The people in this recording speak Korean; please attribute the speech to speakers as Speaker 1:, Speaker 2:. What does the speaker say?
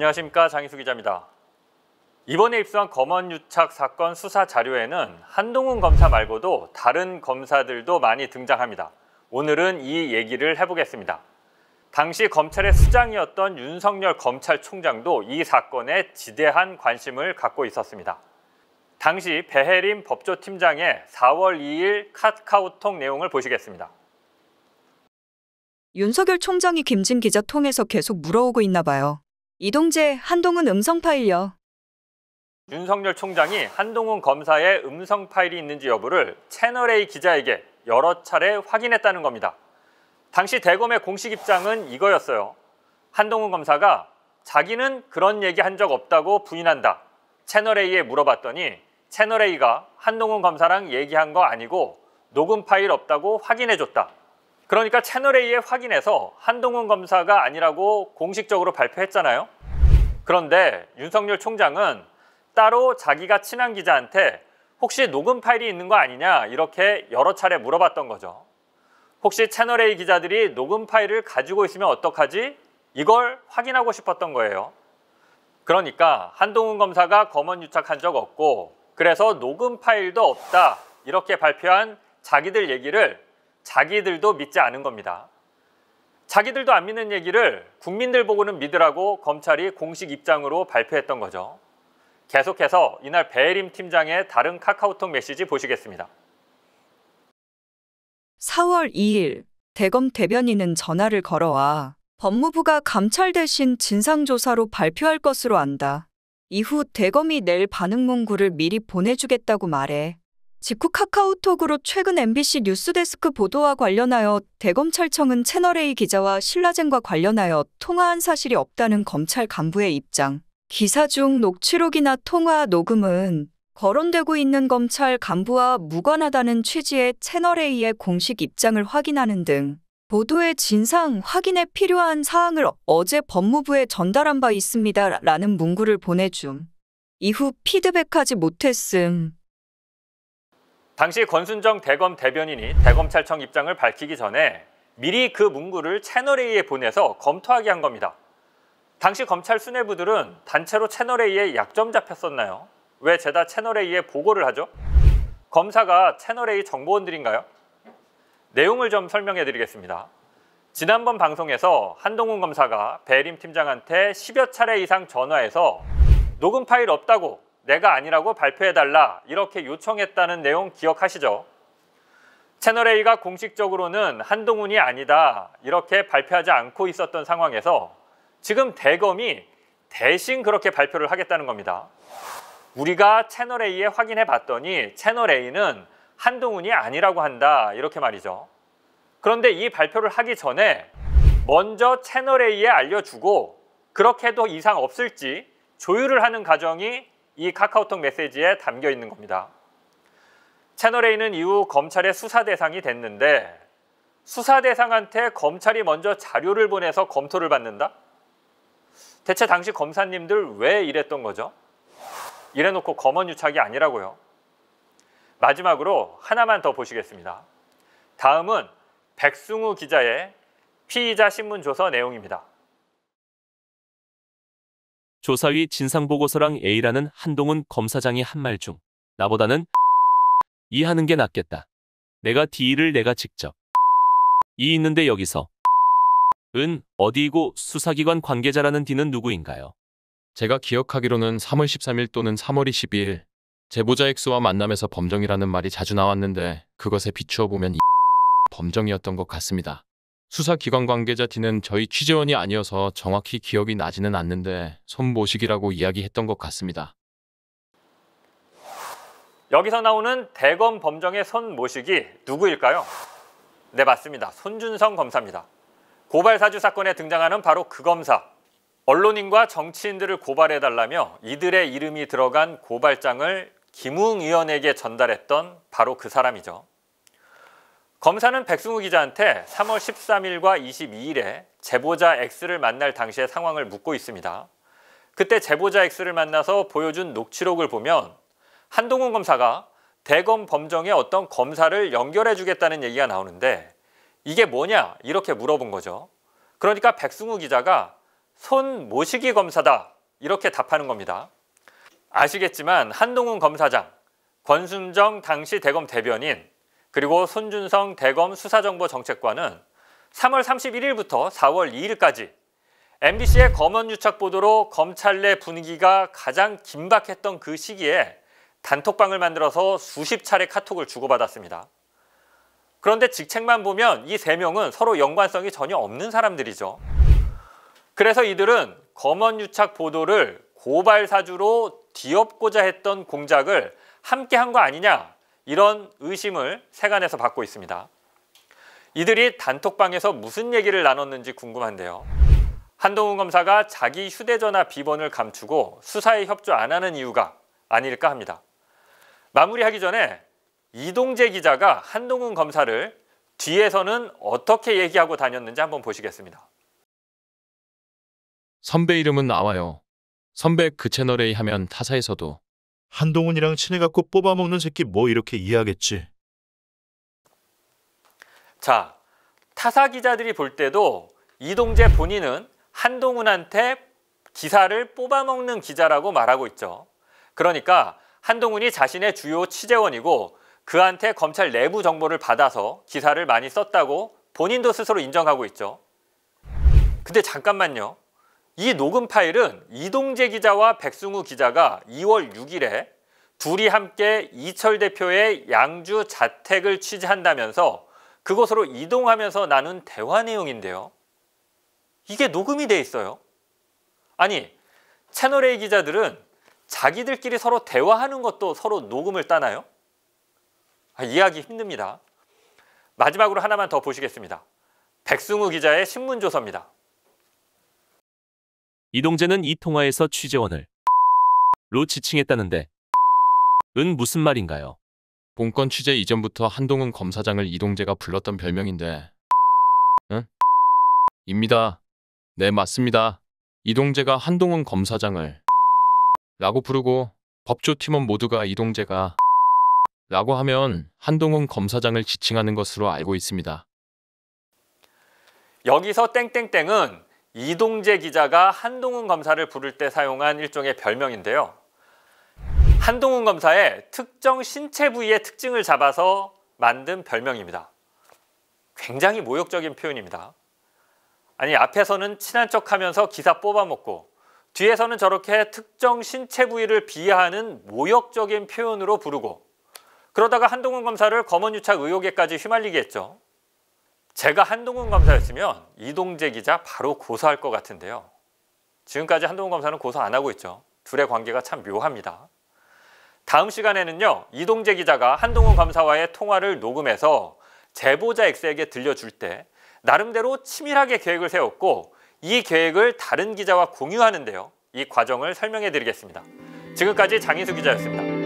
Speaker 1: 안녕하십니까, 장희수 기자입니다. 이번에 입수한 검언유착 사건 수사 자료에는 한동훈 검사 말고도 다른 검사들도 많이 등장합니다. 오늘은 이 얘기를 해보겠습니다. 당시 검찰의 수장이었던 윤석열 검찰총장도 이 사건에 지대한 관심을 갖고 있었습니다. 당시 배혜림 법조팀장의 4월 2일 카카오톡 내용을 보시겠습니다.
Speaker 2: 윤석열 총장이 김진 기자 통해서 계속 물어오고 있나 봐요. 이동재, 한동훈 음성 파일요.
Speaker 1: 윤석열 총장이 한동훈 검사의 음성 파일이 있는지 여부를 채널A 기자에게 여러 차례 확인했다는 겁니다. 당시 대검의 공식 입장은 이거였어요. 한동훈 검사가 자기는 그런 얘기 한 적 없다고 부인한다. 채널A에 물어봤더니 채널A가 한동훈 검사랑 얘기한 거 아니고 녹음 파일 없다고 확인해줬다. 그러니까 채널A에 확인해서 한동훈 검사가 아니라고 공식적으로 발표했잖아요. 그런데 윤석열 총장은 따로 자기가 친한 기자한테 혹시 녹음 파일이 있는 거 아니냐 이렇게 여러 차례 물어봤던 거죠. 혹시 채널A 기자들이 녹음 파일을 가지고 있으면 어떡하지? 이걸 확인하고 싶었던 거예요. 그러니까 한동훈 검사가 검언유착한 적 없고 그래서 녹음 파일도 없다 이렇게 발표한 자기들 얘기를 자기들도 믿지 않은 겁니다. 자기들도 안 믿는 얘기를 국민들 보고는 믿으라고 검찰이 공식 입장으로 발표했던 거죠. 계속해서 이날 배혜림 팀장의 다른 카카오톡 메시지 보시겠습니다.
Speaker 2: 4월 2일 대검 대변인은 전화를 걸어와 법무부가 감찰 대신 진상조사로 발표할 것으로 안다. 이후 대검이 낼 반응 문구를 미리 보내주겠다고 말해. 직후 카카오톡으로 최근 MBC 뉴스데스크 보도와 관련하여 대검찰청은 채널A 기자와 신라젠과 관련하여 통화한 사실이 없다는 검찰 간부의 입장. 기사 중 녹취록이나 통화 녹음은 거론되고 있는 검찰 간부와 무관하다는 취지의 채널A의 공식 입장을 확인하는 등 보도의 진상 확인에 필요한 사항을 어제 법무부에 전달한 바 있습니다. 라는 문구를 보내줌. 이후 피드백하지 못했음.
Speaker 1: 당시 권순정 대검 대변인이 대검찰청 입장을 밝히기 전에 미리 그 문구를 채널A에 보내서 검토하게 한 겁니다. 당시 검찰 수뇌부들은 단체로 채널A에 약점 잡혔었나요? 왜 죄다 채널A에 보고를 하죠? 검사가 채널A 정보원들인가요? 내용을 좀 설명해 드리겠습니다. 지난번 방송에서 한동훈 검사가 배혜림 팀장한테 10여 차례 이상 전화해서 녹음 파일 없다고 내가 아니라고 발표해달라 이렇게 요청했다는 내용 기억하시죠? 채널A가 공식적으로는 한동훈이 아니다 이렇게 발표하지 않고 있었던 상황에서 지금 대검이 대신 그렇게 발표를 하겠다는 겁니다. 우리가 채널A에 확인해 봤더니 채널A는 한동훈이 아니라고 한다 이렇게 말이죠. 그런데 이 발표를 하기 전에 먼저 채널A에 알려주고 그렇게 해도 이상 없을지 조율을 하는 과정이 이 카카오톡 메시지에 담겨 있는 겁니다. 채널A는 이후 검찰의 수사 대상이 됐는데 수사 대상한테 검찰이 먼저 자료를 보내서 검토를 받는다? 대체 당시 검사님들 왜 이랬던 거죠? 이래놓고 검언유착이 아니라고요. 마지막으로 하나만 더 보시겠습니다. 다음은 백승우 기자의 피의자 신문조서 내용입니다.
Speaker 3: 조사위 진상보고서랑 A라는 한동훈 검사장이 한 말 중 나보다는 이 하는 게 낫겠다. 내가 D를 내가 직접 이 있는데 여기서 은 어디이고 수사기관 관계자라는 D는 누구인가요?
Speaker 4: 제가 기억하기로는 3월 13일 또는 3월 22일 제보자 X와 만남에서 범정이라는 말이 자주 나왔는데 그것에 비추어 보면 범정이었던 것 같습니다. 수사기관 관계자 D는 저희 취재원이 아니어서 정확히 기억이 나지는 않는데 손모식이라고 이야기했던 것 같습니다.
Speaker 1: 여기서 나오는 대검 범정의 손모식이 누구일까요? 네, 맞습니다. 손준성 검사입니다. 고발사주 사건에 등장하는 바로 그 검사. 언론인과 정치인들을 고발해달라며 이들의 이름이 들어간 고발장을 김웅 의원에게 전달했던 바로 그 사람이죠. 검사는 백승우 기자한테 3월 13일과 22일에 제보자 X를 만날 당시의 상황을 묻고 있습니다. 그때 제보자 X를 만나서 보여준 녹취록을 보면 한동훈 검사가 대검 범정의 어떤 검사를 연결해 주겠다는 얘기가 나오는데 이게 뭐냐 이렇게 물어본 거죠. 그러니까 백승우 기자가 손모시기 검사다 이렇게 답하는 겁니다. 아시겠지만 한동훈 검사장, 권순정 당시 대검 대변인, 그리고 손준성 대검 수사정보정책관은 3월 31일부터 4월 2일까지 MBC의 검언유착 보도로 검찰 내 분위기가 가장 긴박했던 그 시기에 단톡방을 만들어서 수십 차례 카톡을 주고받았습니다. 그런데 직책만 보면 이 세 명은 서로 연관성이 전혀 없는 사람들이죠. 그래서 이들은 검언유착 보도를 고발 사주로 뒤엎고자 했던 공작을 함께 한 거 아니냐, 이런 의심을 세간에서 받고 있습니다. 이들이 단톡방에서 무슨 얘기를 나눴는지 궁금한데요. 한동훈 검사가 자기 휴대전화 비번을 감추고 수사에 협조 안 하는 이유가 아닐까 합니다. 마무리하기 전에 이동재 기자가 한동훈 검사를 뒤에서는 어떻게 얘기하고 다녔는지 한번 보시겠습니다.
Speaker 4: 선배 이름은 나와요. 선배 그 채널 A 하면 타사에서도
Speaker 5: 한동훈이랑 친해갖고 뽑아먹는 새끼 뭐 이렇게 이해하겠지.
Speaker 1: 자, 타사 기자들이 볼 때도 이동재 본인은 한동훈한테 기사를 뽑아먹는 기자라고 말하고 있죠. 그러니까 한동훈이 자신의 주요 취재원이고 그한테 검찰 내부 정보를 받아서 기사를 많이 썼다고 본인도 스스로 인정하고 있죠. 근데 잠깐만요. 이 녹음 파일은 이동재 기자와 백승우 기자가 2월 6일에 둘이 함께 이철 대표의 양주 자택을 취재한다면서 그곳으로 이동하면서 나눈 대화 내용인데요. 이게 녹음이 돼 있어요. 아니, 채널A 기자들은 자기들끼리 서로 대화하는 것도 서로 녹음을 따나요? 이해하기 힘듭니다. 마지막으로 하나만 더 보시겠습니다. 백승우 기자의 신문조서입니다.
Speaker 3: 이동재는 이 통화에서 취재원을 로 지칭했다는데 은 무슨 말인가요?
Speaker 4: 본건 취재 이전부터 한동훈 검사장을 이동재가 불렀던 별명인데 응? 입니다. 네, 맞습니다. 이동재가 한동훈 검사장을 라고 부르고 법조팀원 모두가 이동재가 라고 하면 한동훈 검사장을 지칭하는 것으로 알고 있습니다.
Speaker 1: 여기서 땡땡땡은 이동재 기자가 한동훈 검사를 부를 때 사용한 일종의 별명인데요. 한동훈 검사의 특정 신체 부위의 특징을 잡아서 만든 별명입니다. 굉장히 모욕적인 표현입니다. 아니, 앞에서는 친한 척하면서 기사 뽑아먹고 뒤에서는 저렇게 특정 신체 부위를 비하하는 모욕적인 표현으로 부르고 그러다가 한동훈 검사를 검언유착 의혹에까지 휘말리게 했죠. 제가 한동훈 검사였으면 이동재 기자 바로 고소할 것 같은데요. 지금까지 한동훈 검사는 고소 안 하고 있죠. 둘의 관계가 참 묘합니다. 다음 시간에는요, 이동재 기자가 한동훈 검사와의 통화를 녹음해서 제보자 X에게 들려줄 때 나름대로 치밀하게 계획을 세웠고 이 계획을 다른 기자와 공유하는데요. 이 과정을 설명해 드리겠습니다. 지금까지 장인수 기자였습니다.